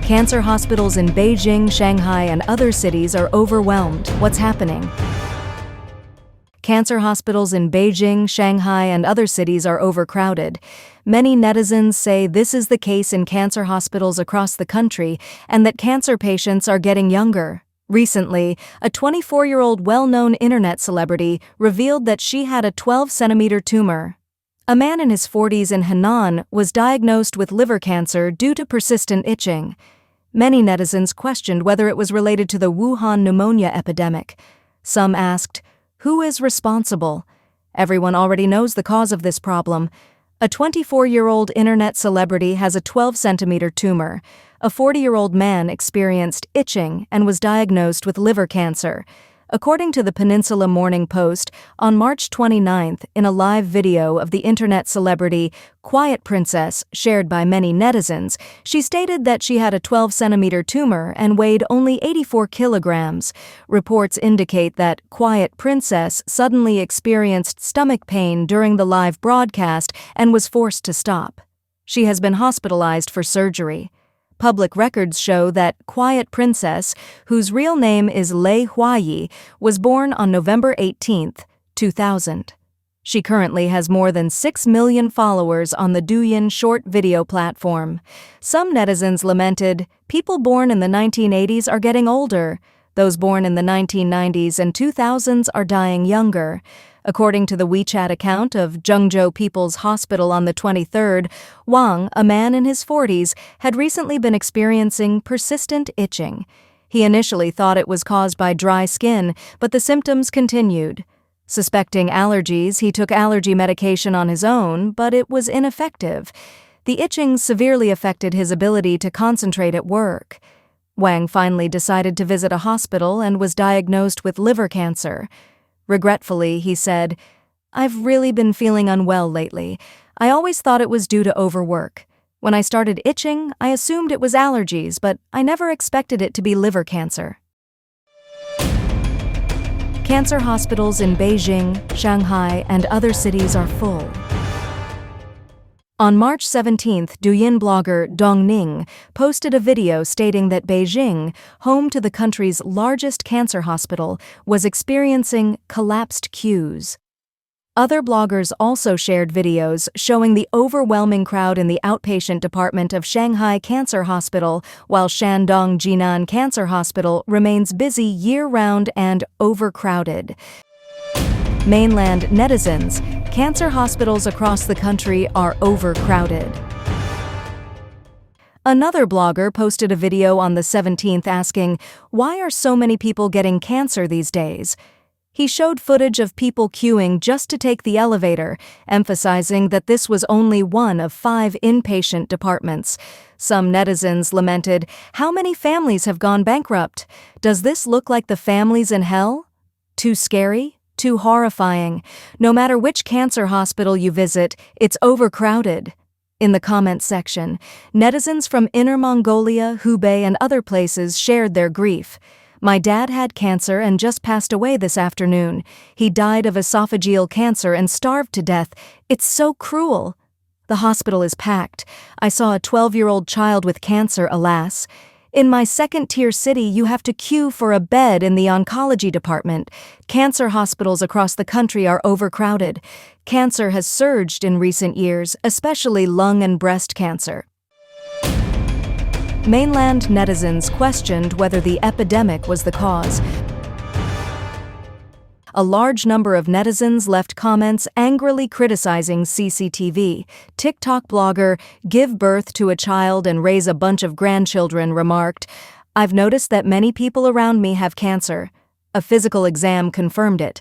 Cancer hospitals in Beijing, Shanghai, and other cities are overwhelmed. What's happening? Cancer hospitals in Beijing, Shanghai, and other cities are overcrowded. Many netizens say this is the case in cancer hospitals across the country and that cancer patients are getting younger. Recently, a 24-year-old well-known internet celebrity revealed that she had a 12-centimeter tumor. A man in his 40s in Henan was diagnosed with liver cancer due to persistent itching. Many netizens questioned whether it was related to the Wuhan pneumonia epidemic. Some asked, who is responsible? Everyone already knows the cause of this problem. A 24-year-old internet celebrity has a 12-centimeter tumor. A 40-year-old man experienced itching and was diagnosed with liver cancer. According to the Peninsula Morning Post, on March 29th, in a live video of the internet celebrity Quiet Princess shared by many netizens, she stated that she had a 12-centimeter tumor and weighed only 84 kilograms. Reports indicate that Quiet Princess suddenly experienced stomach pain during the live broadcast and was forced to stop. She has been hospitalized for surgery. Public records show that Quiet Princess, whose real name is Lei Huayi, was born on November 18, 2000. She currently has more than 6 million followers on the Douyin short video platform. Some netizens lamented, people born in the 1980s are getting older. Those born in the 1990s and 2000s are dying younger. According to the WeChat account of Zhengzhou People's Hospital on the 23rd, Wang, a man in his 40s, had recently been experiencing persistent itching. He initially thought it was caused by dry skin, but the symptoms continued. Suspecting allergies, he took allergy medication on his own, but it was ineffective. The itching severely affected his ability to concentrate at work. Wang finally decided to visit a hospital and was diagnosed with liver cancer. Regretfully, he said, I've really been feeling unwell lately. I always thought it was due to overwork. When I started itching, I assumed it was allergies, but I never expected it to be liver cancer. Cancer hospitals in Beijing, Shanghai, and other cities are full. On March 17th, Douyin blogger Dong Ning posted a video stating that Beijing, home to the country's largest cancer hospital, was experiencing collapsed queues. Other bloggers also shared videos showing the overwhelming crowd in the outpatient department of Shanghai Cancer Hospital, while Shandong Jinan Cancer Hospital remains busy year-round and overcrowded. Mainland netizens, cancer hospitals across the country are overcrowded. Another blogger posted a video on the 17th asking, why are so many people getting cancer these days? He showed footage of people queuing just to take the elevator, emphasizing that this was only one of 5 inpatient departments. Some netizens lamented, how many families have gone bankrupt? Does this look like the families in hell? Too scary? Too horrifying. No matter which cancer hospital you visit, it's overcrowded. In the comments section, netizens from Inner Mongolia, Hubei, and other places shared their grief. My dad had cancer and just passed away this afternoon. He died of esophageal cancer and starved to death. It's so cruel. The hospital is packed. I saw a 12-year-old child with cancer, alas. In my second-tier city, you have to queue for a bed in the oncology department. Cancer hospitals across the country are overcrowded. Cancer has surged in recent years, especially lung and breast cancer. Mainland netizens questioned whether the epidemic was the cause. A large number of netizens left comments angrily criticizing CCTV. TikTok blogger Give Birth to a Child and Raise a Bunch of Grandchildren remarked, I've noticed that many people around me have cancer. A physical exam confirmed it.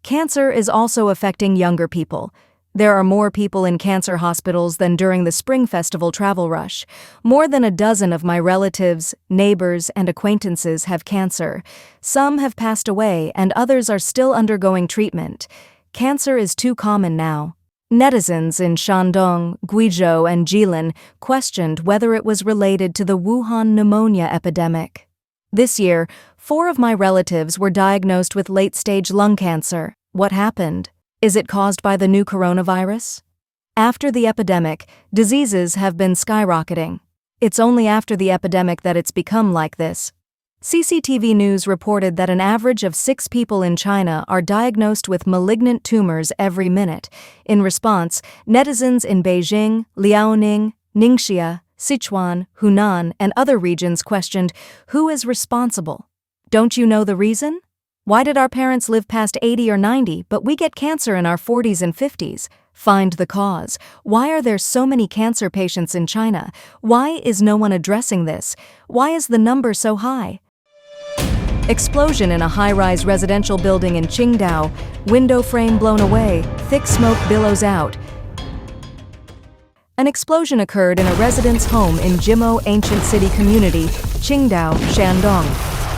Cancer is also affecting younger people. There are more people in cancer hospitals than during the Spring Festival travel rush. More than a dozen of my relatives, neighbors, and acquaintances have cancer. Some have passed away, and others are still undergoing treatment. Cancer is too common now. Netizens in Shandong, Guizhou, and Jilin questioned whether it was related to the Wuhan pneumonia epidemic. This year, 4 of my relatives were diagnosed with late-stage lung cancer. What happened? Is it caused by the new coronavirus? After the epidemic, diseases have been skyrocketing. It's only after the epidemic that it's become like this. CCTV News reported that an average of 6 people in China are diagnosed with malignant tumors every minute. In response, netizens in Beijing, Liaoning, Ningxia, Sichuan, Hunan, and other regions questioned, who is responsible? Don't you know the reason? Why did our parents live past 80 or 90, but we get cancer in our 40s and 50s? Find the cause. Why are there so many cancer patients in China? Why is no one addressing this? Why is the number so high? Explosion in a high-rise residential building in Qingdao. Window frame blown away. Thick smoke billows out. An explosion occurred in a residence home in Jimo Ancient City Community, Qingdao, Shandong.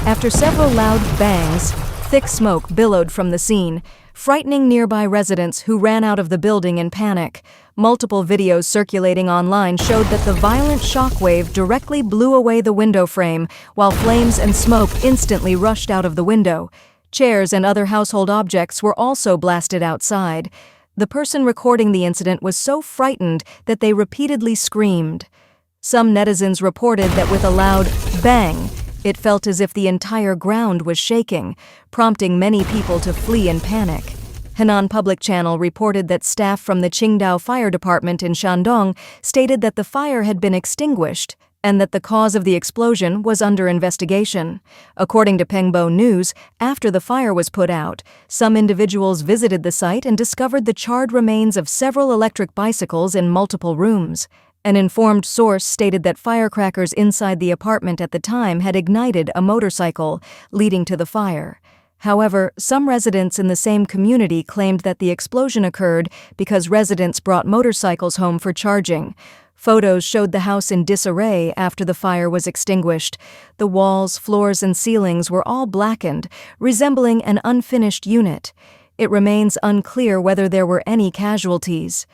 After several loud bangs, thick smoke billowed from the scene, frightening nearby residents who ran out of the building in panic. Multiple videos circulating online showed that the violent shockwave directly blew away the window frame, while flames and smoke instantly rushed out of the window. Chairs and other household objects were also blasted outside. The person recording the incident was so frightened that they repeatedly screamed. Some netizens reported that with a loud bang, it felt as if the entire ground was shaking, prompting many people to flee in panic. Henan Public Channel reported that staff from the Qingdao Fire Department in Shandong stated that the fire had been extinguished and that the cause of the explosion was under investigation. According to Pengbo News, after the fire was put out, some individuals visited the site and discovered the charred remains of several electric bicycles in multiple rooms. An informed source stated that firecrackers inside the apartment at the time had ignited a motorcycle, leading to the fire. However, some residents in the same community claimed that the explosion occurred because residents brought motorcycles home for charging. Photos showed the house in disarray after the fire was extinguished. The walls, floors, and ceilings were all blackened, resembling an unfinished unit. It remains unclear whether there were any casualties.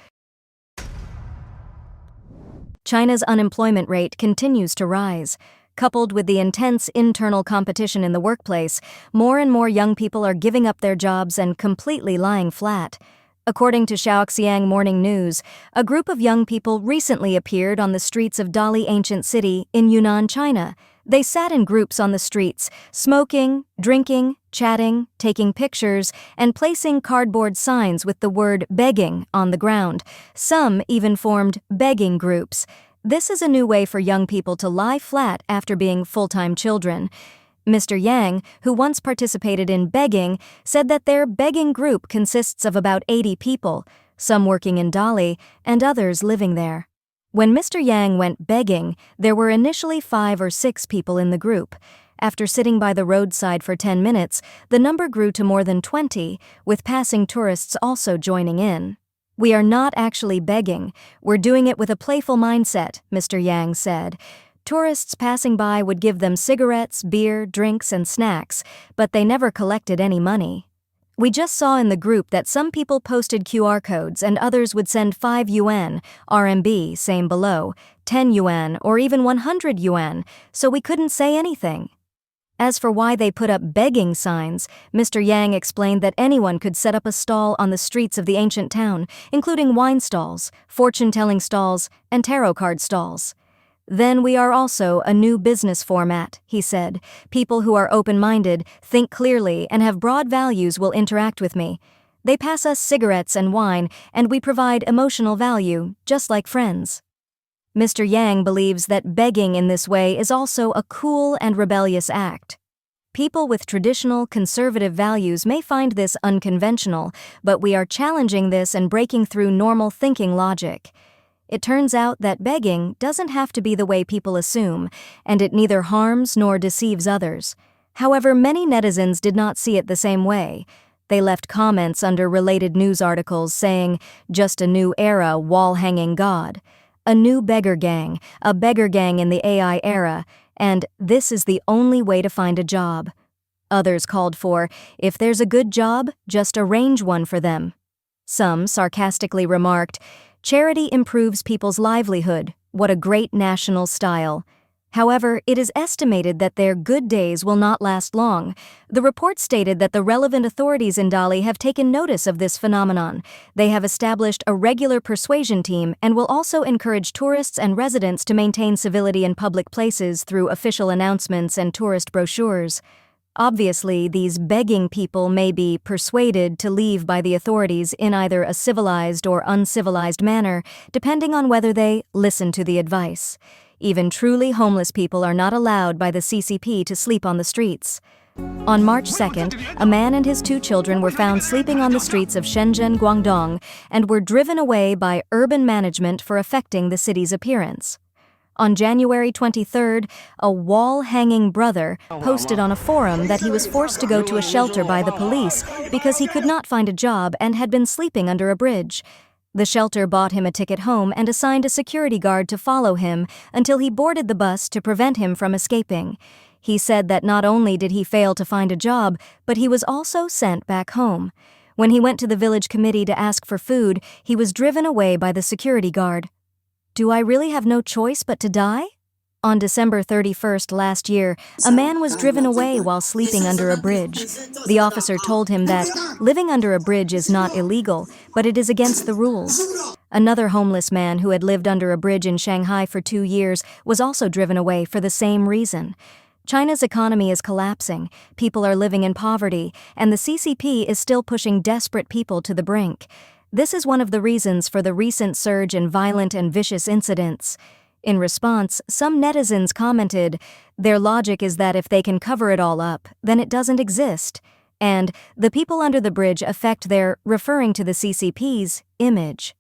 China's unemployment rate continues to rise. Coupled with the intense internal competition in the workplace, more and more young people are giving up their jobs and completely lying flat. According to Xi'an Morning News, a group of young people recently appeared on the streets of Dali Ancient City in Yunnan, China. They sat in groups on the streets, smoking, drinking, chatting, taking pictures, and placing cardboard signs with the word begging on the ground. Some even formed begging groups. This is a new way for young people to lie flat after being full-time children. Mr. Yang, who once participated in begging, said that their begging group consists of about 80 people, some working in Dali and others living there. When Mr. Yang went begging, there were initially 5 or 6 people in the group. After sitting by the roadside for 10 minutes, the number grew to more than 20, with passing tourists also joining in. "We are not actually begging. We're doing it with a playful mindset," Mr. Yang said. Tourists passing by would give them cigarettes, beer, drinks, and snacks, but they never collected any money. "We just saw in the group that some people posted QR codes and others would send 5 yuan, RMB, same below, 10 yuan, or even 100 yuan, so we couldn't say anything." As for why they put up begging signs, Mr. Yang explained that anyone could set up a stall on the streets of the ancient town, including wine stalls, fortune-telling stalls, and tarot card stalls. "Then we are also a new business format," he said. "People who are open-minded, think clearly, and have broad values will interact with me. They pass us cigarettes and wine, and we provide emotional value, just like friends." Mr. Yang believes that begging in this way is also a cool and rebellious act. People with traditional, conservative values may find this unconventional, but we are challenging this and breaking through normal thinking logic. It turns out that begging doesn't have to be the way people assume, and it neither harms nor deceives others. However, many netizens did not see it the same way. They left comments under related news articles saying, "Just a new era wall-hanging god," "A new beggar gang," "A beggar gang in the AI era," and "This is the only way to find a job." Others called for, "If there's a good job, just arrange one for them." Some sarcastically remarked, "Charity improves people's livelihood. What a great national style." However, it is estimated that their good days will not last long. The report stated that the relevant authorities in Dali have taken notice of this phenomenon. They have established a regular persuasion team and will also encourage tourists and residents to maintain civility in public places through official announcements and tourist brochures. Obviously, these begging people may be persuaded to leave by the authorities in either a civilized or uncivilized manner, depending on whether they listen to the advice. Even truly homeless people are not allowed by the CCP to sleep on the streets. On March 2nd, a man and his 2 children were found sleeping on the streets of Shenzhen, Guangdong, and were driven away by urban management for affecting the city's appearance. On January 23rd, a wall-hanging brother posted on a forum that he was forced to go to a shelter by the police because he could not find a job and had been sleeping under a bridge. The shelter bought him a ticket home and assigned a security guard to follow him until he boarded the bus to prevent him from escaping. He said that not only did he fail to find a job, but he was also sent back home. When he went to the village committee to ask for food, he was driven away by the security guard. Do I really have no choice but to die? On December 31st last year, a man was driven away while sleeping under a bridge. The officer told him that living under a bridge is not illegal, but it is against the rules. Another homeless man who had lived under a bridge in Shanghai for 2 years was also driven away for the same reason. China's economy is collapsing, people are living in poverty, and the CCP is still pushing desperate people to the brink. This is one of the reasons for the recent surge in violent and vicious incidents. In response, some netizens commented, their logic is that if they can cover it all up, then it doesn't exist. And the people under the bridge affect their, referring to the CCP's, image.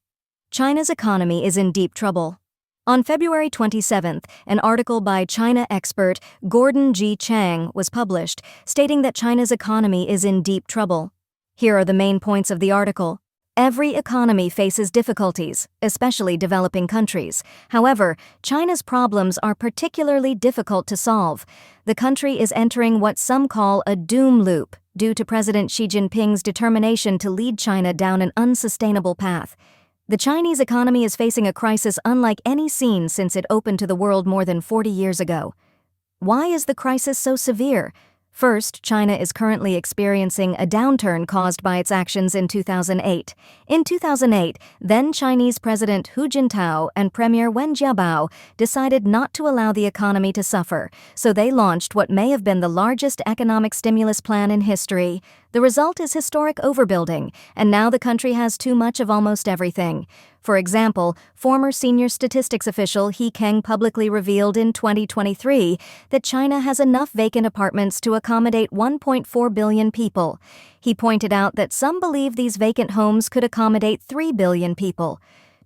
China's economy is in deep trouble. On February 27th, an article by China expert Gordon G. Chang was published, stating that China's economy is in deep trouble. Here are the main points of the article. Every economy faces difficulties, especially developing countries. However, China's problems are particularly difficult to solve. The country is entering what some call a doom loop due to President Xi Jinping's determination to lead China down an unsustainable path. The Chinese economy is facing a crisis unlike any seen since it opened to the world more than 40 years ago. Why is the crisis so severe? First, China is currently experiencing a downturn caused by its actions in 2008. In 2008, then Chinese President Hu Jintao and Premier Wen Jiabao decided not to allow the economy to suffer, so they launched what may have been the largest economic stimulus plan in history. The result is historic overbuilding, and now the country has too much of almost everything. For example, former senior statistics official He Keng publicly revealed in 2023 that China has enough vacant apartments to accommodate 1.4 billion people. He pointed out that some believe these vacant homes could accommodate 3 billion people.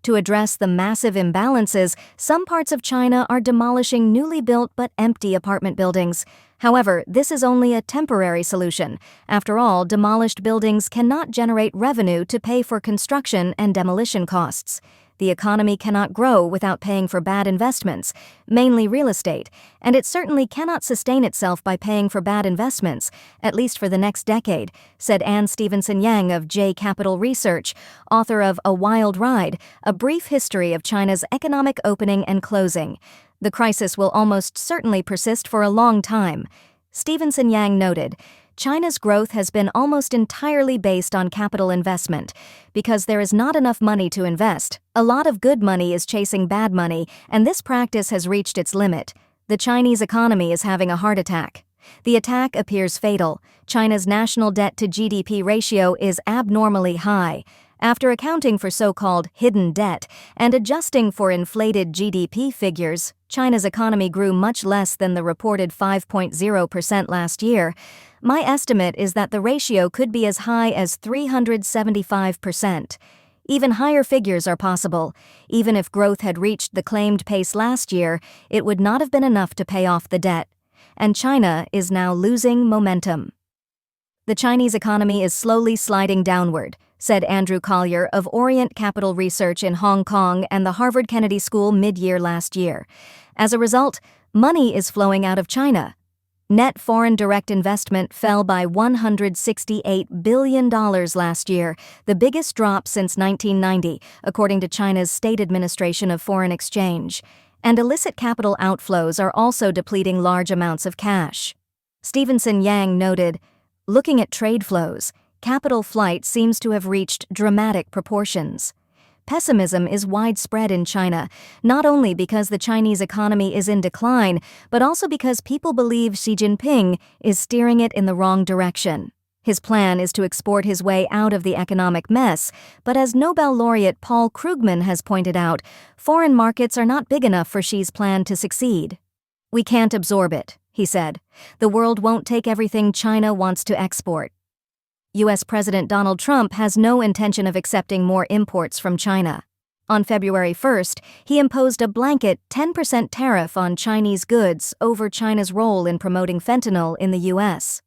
To address the massive imbalances, some parts of China are demolishing newly built but empty apartment buildings. However, this is only a temporary solution. After all, demolished buildings cannot generate revenue to pay for construction and demolition costs. The economy cannot grow without paying for bad investments, mainly real estate, and it certainly cannot sustain itself by paying for bad investments, at least for the next decade, said Anne Stevenson Yang of J Capital Research, author of A Wild Ride, A Brief History of China's Economic Opening and Closing. The crisis will almost certainly persist for a long time. Stevenson Yang noted, China's growth has been almost entirely based on capital investment. Because there is not enough money to invest, a lot of good money is chasing bad money, and this practice has reached its limit. The Chinese economy is having a heart attack. The attack appears fatal. China's national debt to GDP ratio is abnormally high. After accounting for so-called hidden debt and adjusting for inflated GDP figures, China's economy grew much less than the reported 5.0% last year. My estimate is that the ratio could be as high as 375%. Even higher figures are possible. Even if growth had reached the claimed pace last year, it would not have been enough to pay off the debt. And China is now losing momentum. The Chinese economy is slowly sliding downward, said Andrew Collier of Orient Capital Research in Hong Kong and the Harvard Kennedy School mid-year last year. As a result, money is flowing out of China. Net foreign direct investment fell by $168 billion last year, the biggest drop since 1990, according to China's State Administration of Foreign Exchange. And illicit capital outflows are also depleting large amounts of cash. Stevenson Yang noted, looking at trade flows, capital flight seems to have reached dramatic proportions. Pessimism is widespread in China, not only because the Chinese economy is in decline, but also because people believe Xi Jinping is steering it in the wrong direction. His plan is to export his way out of the economic mess, but as Nobel laureate Paul Krugman has pointed out, foreign markets are not big enough for Xi's plan to succeed. "We can't absorb it," he said. "The world won't take everything China wants to export." U.S. President Donald Trump has no intention of accepting more imports from China. On February 1st, he imposed a blanket 10% tariff on Chinese goods over China's role in promoting fentanyl in the U.S.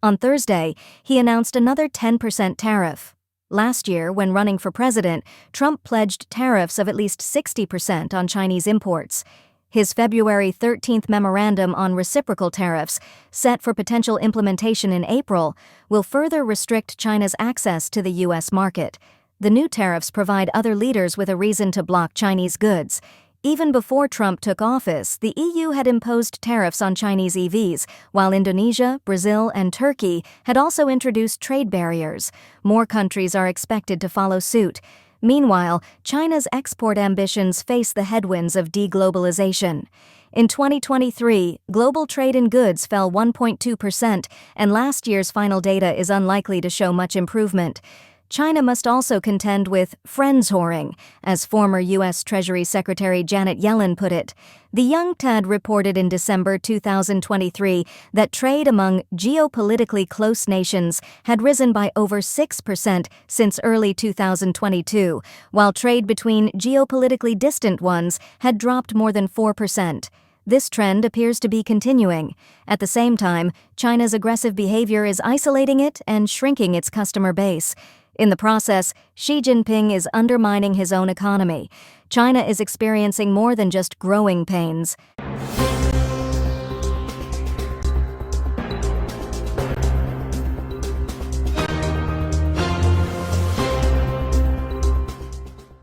On Thursday, he announced another 10% tariff. Last year, when running for president, Trump pledged tariffs of at least 60% on Chinese imports. His February 13th memorandum on reciprocal tariffs, set for potential implementation in April, will further restrict China's access to the U.S. market. The new tariffs provide other leaders with a reason to block Chinese goods. Even before Trump took office, the EU had imposed tariffs on Chinese EVs, while Indonesia, Brazil, and Turkey had also introduced trade barriers. More countries are expected to follow suit. Meanwhile, China's export ambitions face the headwinds of deglobalization. In 2023, global trade in goods fell 1.2%, and last year's final data is unlikely to show much improvement. China must also contend with friends whoring, as former U.S. Treasury Secretary Janet Yellen put it. The Young Tad reported in December 2023 that trade among geopolitically close nations had risen by over 6% since early 2022, while trade between geopolitically distant ones had dropped more than 4%. This trend appears to be continuing. At the same time, China's aggressive behavior is isolating it and shrinking its customer base. In the process, Xi Jinping is undermining his own economy. China is experiencing more than just growing pains.